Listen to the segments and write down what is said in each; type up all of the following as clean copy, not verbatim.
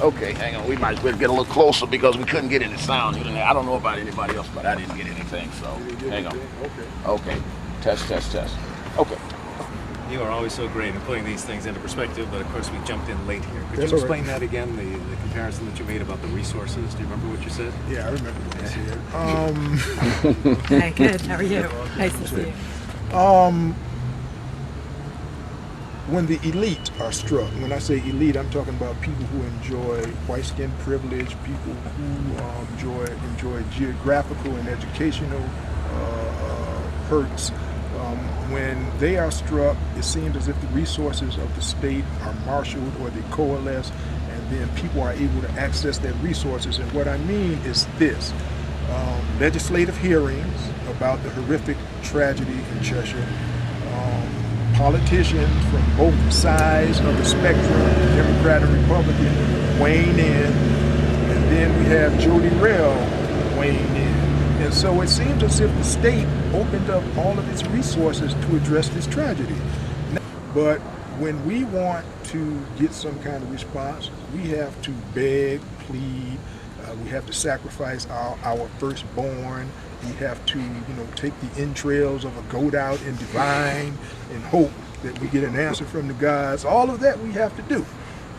Okay, hang on. We might as well get a little closer because we couldn't get any sound. I don't know about anybody else, but I didn't get anything. So hang on. Okay. Test, test, test. Okay. You are always so great in putting these things into perspective, but of course we jumped in late here. Could That's you all explain that again, the comparison that you made about the resources? Do you remember what you said? Yeah, I remember what you said. Hi, good. How are you? Nice to see you. When the elite are struck, when I say elite, I'm talking about people who enjoy white skin privilege, people who enjoy geographical and educational perks. When they are struck, it seems as if the resources of the state are marshaled or they coalesce, and then people are able to access their resources. And what I mean is this: legislative hearings about the horrific tragedy in Cheshire, politicians from both sides of the spectrum, Democrat and Republican, weighing in, and then we have Jody Rell weighing in. And so it seems as if the state opened up all of its resources to address this tragedy. But when we want to get some kind of response, we have to beg, plead, we have to sacrifice our firstborn. We have to, take the entrails of a goat out and divine and hope that we get an answer from the gods. All of that we have to do.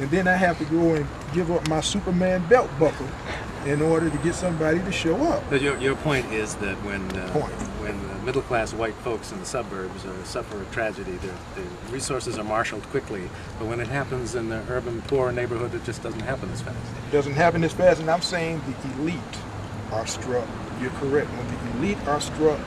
And then I have to go and give up my Superman belt buckle in order to get somebody to show up. But your point is that when middle-class white folks in the suburbs suffer a tragedy, the resources are marshaled quickly, but when it happens in the urban poor neighborhood, it just doesn't happen as fast. It doesn't happen as fast, and I'm saying the elite are struck. You're correct. When the elite are struck,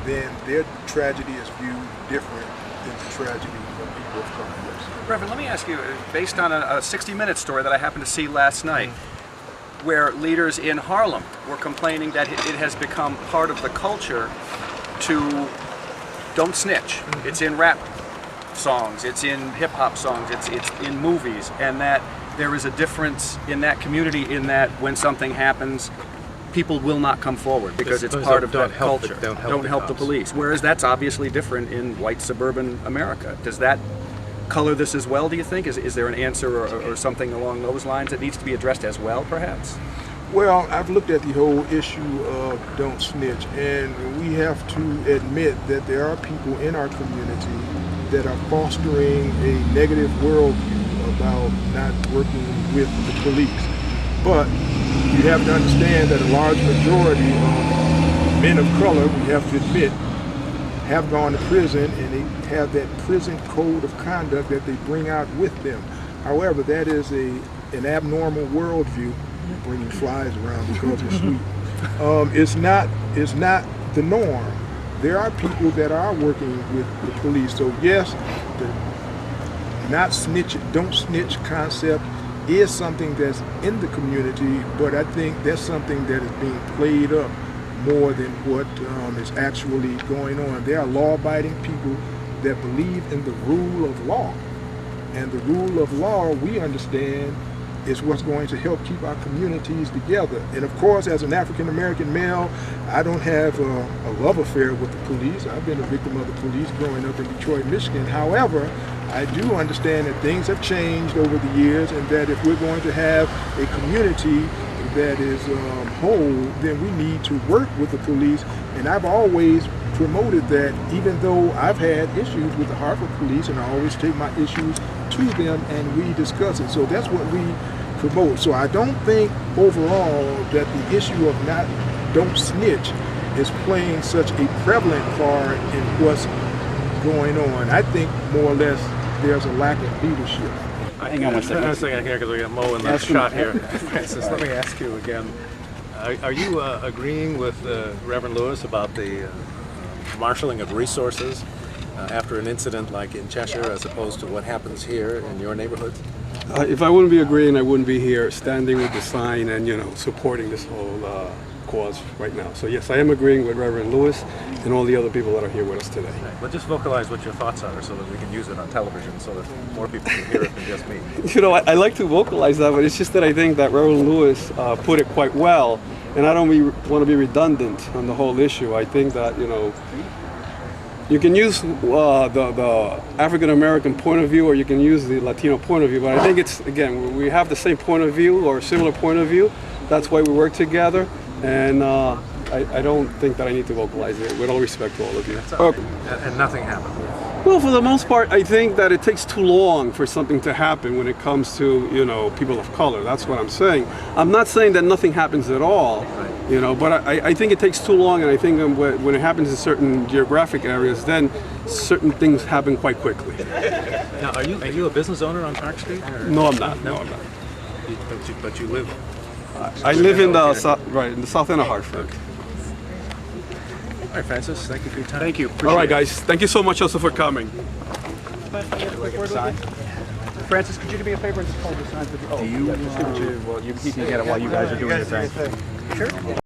then their tragedy is viewed different than the tragedy of people of color. Reverend, let me ask you, based on a 60 Minutes story that I happened to see last night, where leaders in Harlem were complaining that it has become part of the culture to don't snitch. It's in rap songs, it's in hip-hop songs, it's in movies, and that there is a difference in that community in that when something happens, people will not come forward because it's part of that culture. Don't help the police. Whereas that's obviously different in white suburban America. Does that color this as well, do you think? Is there an answer or something along those lines that needs to be addressed as well, perhaps? Well, I've looked at the whole issue of don't snitch, and we have to admit that there are people in our community that are fostering a negative worldview about not working with the police. But you have to understand that a large majority of men of color, we have to admit, have gone to prison, and they have that prison code of conduct that they bring out with them. However, that is an abnormal worldview. Bringing flies around because it's sweet. It's not the norm. There are people that are working with the police. So yes, the don't snitch concept is something that's in the community, but I think that's something that is being played up more than what is actually going on. There are law-abiding people that believe in the rule of law. And the rule of law, we understand, is what's going to help keep our communities together. And of course, as an African-American male, I don't have a love affair with the police. I've been a victim of the police growing up in Detroit, Michigan. However, I do understand that things have changed over the years, and that if we're going to have a community that is whole, then we need to work with the police. And I've always promoted that, even though I've had issues with the Hartford police, and I always take my issues to them and we discuss it. So that's what we promote. So I don't think overall that the issue of don't snitch is playing such a prevalent part in what's going on. I think more or less there's a lack of leadership. Hang on one second here, because we got Mo in the shot here. Francis, let me ask you again. Are you agreeing with Reverend Lewis about the marshaling of resources after an incident like in Cheshire, as opposed to what happens here in your neighborhood? If I wouldn't be agreeing, I wouldn't be here standing with the sign and supporting this whole cause right now. So yes, I am agreeing with Reverend Lewis and all the other people that are here with us today. Right. But just vocalize what your thoughts are so that we can use it on television so that more people can hear it than just me. I like to vocalize that, but it's just that I think that Reverend Lewis put it quite well, and I don't want to be redundant on the whole issue. I think that, You can use the African American point of view, or you can use the Latino point of view. But I think it's, again, we have the same point of view or similar point of view. That's why we work together. And I don't think that I need to vocalize it, with all respect to all of you. Okay. And nothing happened. Well, for the most part, I think that it takes too long for something to happen when it comes to, you know, people of color. That's what I'm saying. I'm not saying that nothing happens at all, you know, but I think it takes too long, and I think when it happens in certain geographic areas, then certain things happen quite quickly. Now, are you a business owner on Park Street? Or? No, I'm not. No, I'm not. But you live. I live in the in the south end of Hartford. All right, Francis. Thank you for your time. Thank you. All right, guys. Thank you so much also for coming. Francis, could you do me a favor and just hold the signs with you? Well, you can get it while you guys are doing your thing. Sure.